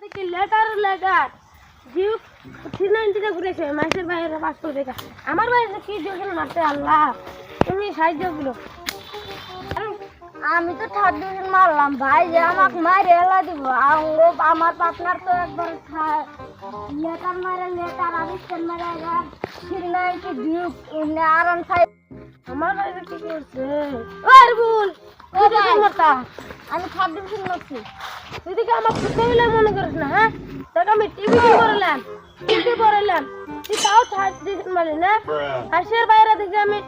দেখি letter letter জিউ 390 ঘুরেছে মাসের বাইরে 500 টাকা আমার বাইরে কি দিয়েছিল মারতে আল্লাহ তুমি সাহায্য করো আমি তো থার্ড ডিভিশন মারলাম ভাই যে আমাকে মারে এলা দিব আমার পার্টনার তো একবার লেটার মারে লেটার আবিষ্কার মারে সিগনাইটি ডিউক আরাম সাই আমার বাইরে কি করছে ওর ভুল তুই তো মারতা আমি থার্ড ডিভিশন মারছি তুই দেখি আমার কুত্তা বলে মনে করিস না হ্যাঁ তোকে আমি টিভি করলাম তুই তাও থার্ড ডিভিশন মারলি না হাসির বাইরে দেখি আমি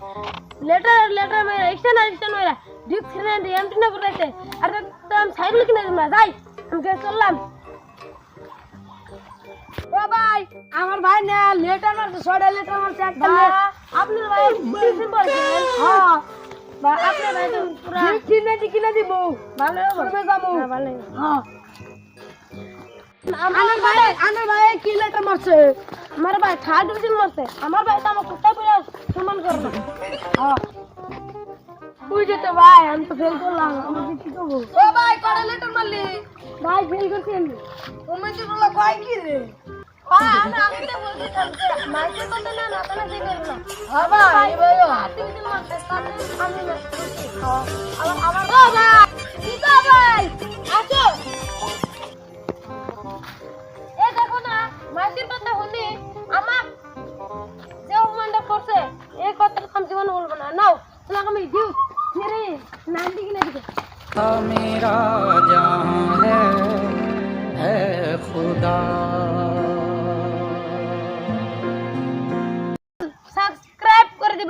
লেটার মেরে এক্সটেন মেরে ডিউক 390 এমটি না করেছে আর তো আমি সাইকেল কিনে দিলাম যাই আমি কে চললাম ও ভাই আমার ভাই না লেটার মারছে 6টা লেটার মারছে একটা আপনার ভাই টিউশন পড়ছেন হ্যাঁ বা আপনার ভাই তো পুরা কিনে দিব ভালো হবে যাবো ভালো হ্যাঁ আমার ভাই কি লেটার মারছে আমার ভাই থার্ড ডিভিশন মারছে আমার ভাই তো আমার কুত্তা পড়ে সম্মান করে না হ্যাঁ তুই যেতে ভাই আমি তো ফেল করলাম আমি কি করব ও ভাই কড়া লেটার মারলি ভাই ফেল করছি আমি তুমি যে বলা কয় কি রে ভাই আমি তো বলছি মাইকে কথা না না তাহলে দেখে না হ্যাঁ ভাই হাতে দিন মারতে আমি না আমার ও ভাই কি তো ভাই আসো এ দেখো না মাইকে কথা শুনি আমার যে অপমানটা করছে এই কথাটা আমি জীবনে বলবো না নাও তোমাকে আমি দিউ मेरे नानी की नहीं मेरा जहां है खुदा सब्सक्राइब कर दे